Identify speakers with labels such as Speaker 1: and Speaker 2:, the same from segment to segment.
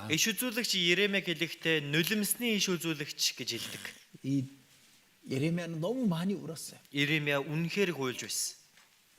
Speaker 1: Иш үзүүлэгч Еремя хэлэхдээ нулимсны иш үзүүлэгч гэж хэлдэг.
Speaker 2: 이 예레미야는 너무 많이 울었어요.
Speaker 1: Еремя үнэхээр хуйлж байсан.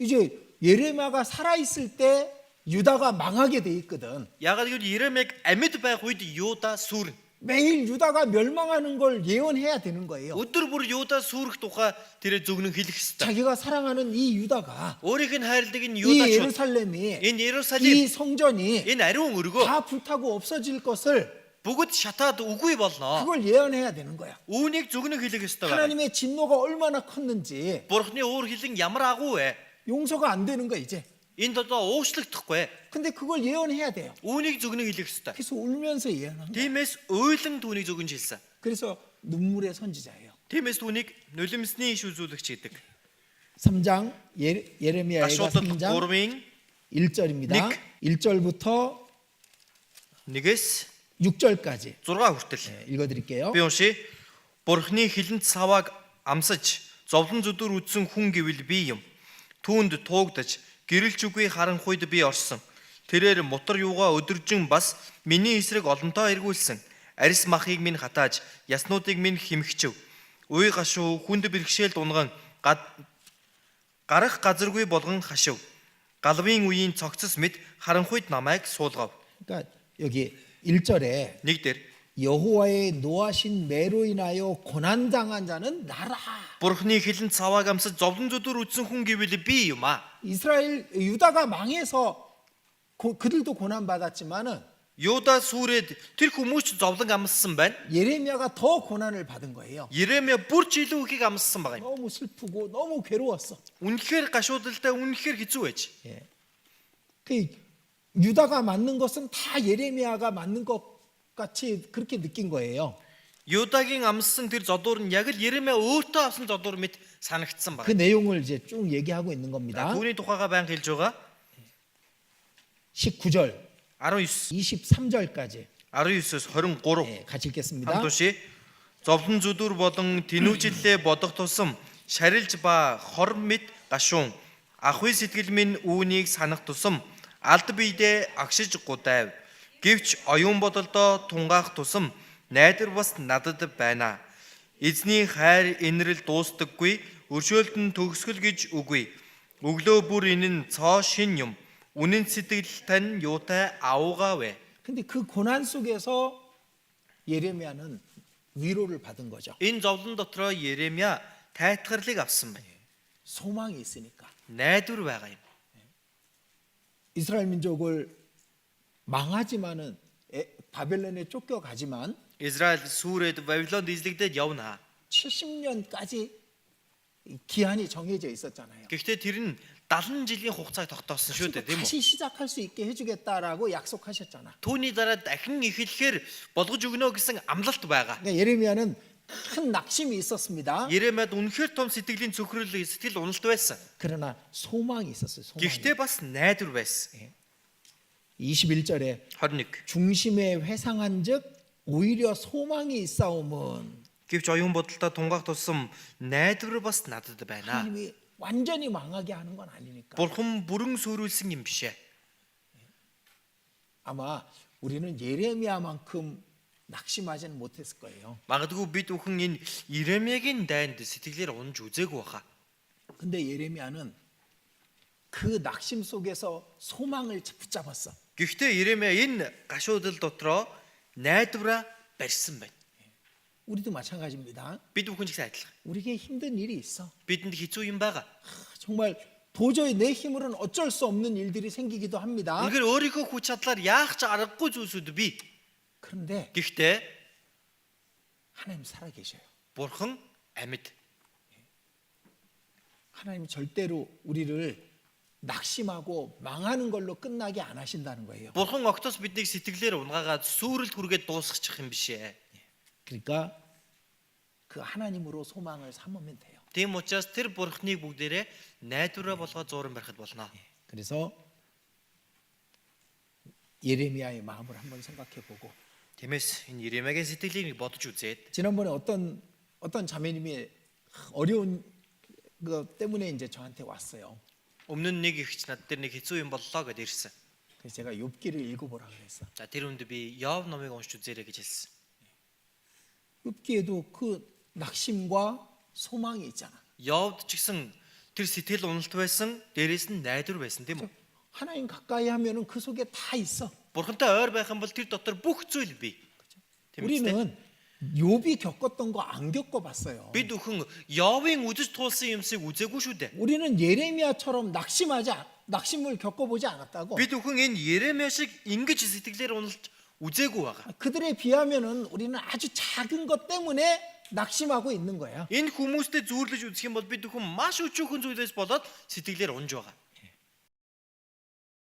Speaker 2: 이제 예레미야가 살아 있을 때 유다가 망하게 돼 있거든.
Speaker 1: Ягаад гэвэл Еремяг амьд байх үед Юда сүрнэ.
Speaker 2: 매일 유다가 멸망하는 걸 예언해야 되는 거예요.
Speaker 1: Өдөр бүр Юда сүрэх тухай тэрэ зөвгнөн хэлэх ёстой.
Speaker 2: 자기가 사랑하는 이 유다가
Speaker 1: Өөрийнх нь хайрладаг энэ
Speaker 2: 이
Speaker 1: Юда ч
Speaker 2: 예루살렘이
Speaker 1: энэ
Speaker 2: 이
Speaker 1: Иерусалим
Speaker 2: 성전이
Speaker 1: энэ ариун өргөө
Speaker 2: 다 불타고 없어질 것을
Speaker 1: бүгд шатаад үгүй болно.
Speaker 2: 그걸 예언해야 되는 거야.
Speaker 1: Үүнийг зөвгнөн хэлэх ёстой байна.
Speaker 2: 하나님의 진노가 얼마나 컸는지
Speaker 1: Бурхны өөр хилэн ямар агуу вэ?
Speaker 2: 용서가 안 되는 거야 이제.
Speaker 1: Энд одоо уучлагдахгүй.
Speaker 2: 근데 그걸 예언해야 돼요.
Speaker 1: Үүнийг зөвгнөн хэлэх ёстой.
Speaker 2: 그래서 울면서 예언한 거야.
Speaker 1: Тиймээс уйлан түүнийг зөвгөнж хэлсэн.
Speaker 2: 그래서 눈물의 선지자예요.
Speaker 1: Тиймээс түүнийг нулимсны иш үзүүлэгч гэдэг.
Speaker 2: 3장 예레미야가
Speaker 1: Ашуудал
Speaker 2: 3장
Speaker 1: 3-ын
Speaker 2: 1절입니다.
Speaker 1: 닉.
Speaker 2: 1절부터
Speaker 1: 1-ээс
Speaker 2: 6절까지
Speaker 1: 6 хүртэл.
Speaker 2: 읽어드릴게요.
Speaker 1: Би уншия. Бурхны хилэнт савааг амсаж зовлон зүдүр үдсэн хүн гэвэл би юм. Түүнд туугдаж гэрэлж үгүй харанхуйд би орсон. Тэрээр мутар юугаа өдөржин бас миний эсрэг олонтоо эргүүлсэн. Арис махыг минь хатааж, яснуудыг минь химхчив. Уй гашуу хүнд бэрхшээл дунган гарах газаргүй болгон хашив. Галвын үеийн цогцос мэд харанхуйд намайг суулгав.
Speaker 2: 그러니까 여기 1절에
Speaker 1: Нэг дээр
Speaker 2: 여호와의 노하신 매로 인하여 고난 당한 자는 나라.
Speaker 1: Бурхны хилэнт савааг амсаж зовлон зүдүр үдсэн хүн гэвэл би юм аа.
Speaker 2: 이스라엘 유다가 망해서 그들도 고난 받았지만은
Speaker 1: Юда сүрээд тэр хүмүүс зовлон амссан байна.
Speaker 2: 예레미야가 더 고난을 받은 거예요.
Speaker 1: Еремя бүр ч илүү ихийг амссан байгаа юм.
Speaker 2: 너무 슬프고 너무 괴로웠어.
Speaker 1: Үнэхээр гашуудалтай үнэхээр хэцүү байж.
Speaker 2: 예. 그 유다가 맞는 것은 다 예레미야가 맞는 것 같이 그렇게 느낀 거예요.
Speaker 1: Юдагийн амссан тэр зодуур нь яг л Еремя өөртөө авсан зодуур мэт санагдсан
Speaker 2: 그
Speaker 1: байна.
Speaker 2: 내용을 이제 쭉 얘기하고 있는 겁니다.
Speaker 1: Түүний тухайга байнга хэлж байгаа.
Speaker 2: 19절,
Speaker 1: 19
Speaker 2: 23절까지
Speaker 1: 19-с 23
Speaker 2: 예, 같이 읽겠습니다.
Speaker 1: хамт уншия. Зовлон зүдүр болон тэнүүжиллээ бодох тусам шарилж ба хор мэд гашуун ахуй сэтгэл минь үүнийг санах тусам алд биедээ агшиж гудайв. Гэвч оюун бодолдоо тунгаах тусам найдар бас надад байна. Эзний хайр инрэл дуустдаггүй, өршөөлт нь төгсгөл гэж үгүй. Өглөө бүр энэ нь цоо шин юм. Үнэн сэтгэл тань юутай ааугаа вэ?
Speaker 2: 근데 그 고난 속에서 예레미야는 위로를 받은 거죠.
Speaker 1: Энэ зовлон дотроо Еремя тайтгарлыг авсан байна.
Speaker 2: 소망이 있으니까.
Speaker 1: Найдвар байгаа юм.
Speaker 2: 이스라엘 민족을 망하지만은 바벨론에 쫓겨가지만
Speaker 1: Израиль сүрээд Вавилонд эзлэгдээд явна.
Speaker 2: 70년까지 기한이 정해져 있었잖아요.
Speaker 1: Гэхдээ тэр нь 70 жилийн хугацааг тогтоосон шүү дээ, тийм үү?
Speaker 2: 다시 시작할 수 있게 해주겠다라고 약속하셨잖아.
Speaker 1: Түүний дараа дахин эхлэхээр болгож өгнө гэсэн амлалт байгаа.
Speaker 2: 그러니까 예레미야는 큰 낙심이 있었습니다.
Speaker 1: Еремяд үнэхээр том сэтгэлийн цөхрөл сэтгэл уналт байсан.
Speaker 2: 그러나 소망이 있었어요. 소망이.
Speaker 1: Гэхдээ бас найдвар байсан.
Speaker 2: 21절에
Speaker 1: 21.
Speaker 2: 중심에 회상한즉 오히려 소망이 있사오면
Speaker 1: Гэвч оюун бодолтой тунгаах тусам найдвар бас надад байна.
Speaker 2: 하나님이 완전히 망하게 하는 건 아니니까.
Speaker 1: Бурхан бүрэн сүрүүлсэн юм бишээ.
Speaker 2: 아마 우리는 예레미야만큼 낙심하지는 못했을 거예요.
Speaker 1: Магадгүй бид бүхэн энэ Еремягийн дайнд сэтгэлээр унж үзээгүй баха.
Speaker 2: 근데 예레미야는 그 낙심 속에서 소망을 붙잡았어.
Speaker 1: Гэхдээ Еремя энэ гашуудал дотроо найдвараа барьсан байна.
Speaker 2: 우리도 마찬가지입니다.
Speaker 1: Бид бүхэн ч гэсэн адилхан.
Speaker 2: 우리에게 힘든 일이 있어.
Speaker 1: Бидэнд хэцүү юм байгаа.
Speaker 2: 정말 도저히 내 힘으로는 어쩔 수 없는 일들이 생기기도 합니다.
Speaker 1: Үнэхээр өөрийнхөө хүч чадлаар яах ч аргагүй зүйлсүүд бий.
Speaker 2: 그런데
Speaker 1: Гэхдээ
Speaker 2: 하나님 살아계셔요.
Speaker 1: Бурхан амьд.
Speaker 2: 하나님 절대로 우리를 낙심하고 망하는 걸로 끝나게 안 하신다는 거예요.
Speaker 1: Бурхан огтос биднийг сэтгэлээр унгаагаад сүрэлт хүргээд дуусгачих юм бишээ.
Speaker 2: 그러니까 그 하나님으로 소망을 삼으면 돼요.
Speaker 1: Тийм учраас тэр Бурханыг бүгдээрээ найдвараа болгоод зууран барихад болно.
Speaker 2: 그래서 예레미야의 마음을 한번 생각해 보고
Speaker 1: Тиймээс энэ Еремягийн сэтгэлийг бодож үзээд
Speaker 2: 지난번에 어떤 자매님이 어려운 것 때문에 이제 저한테 왔어요.
Speaker 1: өмнө нь нэг ихч над дээр нэг хэцүү юм боллоо гэдээ ирсэн.
Speaker 2: 그래서 제가 욥기를 읽어보라 그랬어.
Speaker 1: За тэр үнд би Йов номыг уншиж үзээрэй гэж хэлсэн.
Speaker 2: 욥기에도 그 낙심과 소망이 있잖아.
Speaker 1: Йовд ч гэсэн тэр сэтгэл уналт байсан, дээрээс нь найдвар байсан тийм үү?
Speaker 2: 하나님 가까이 하면은 그 속에 다 있어.
Speaker 1: Бурхантай ойр байх юм бол тэр дотор бүх зүйл бий. Тийм үү?
Speaker 2: 우리는 욥이 겪었던 거 안 겪어봤어요.
Speaker 1: Бид өхөн Йовын үзэж туулсан юмсыг үзээгүй шүү дээ.
Speaker 2: 우리는 예레미야처럼 낙심을 겪어보지 않았다고.
Speaker 1: Бид өхөн энэ Еремя шиг ингэж сэтгэлээр уналж үзээгүй байгаа.
Speaker 2: 그들에 비하면은 우리는 아주 작은 것 때문에 낙심하고 있는 거예요.
Speaker 1: Энэ хүмүүстэй зүйрлэж үзэх юм бол бид өхөн маш өчүүхэн зүйлээс болоод сэтгэлээр унж байгаа.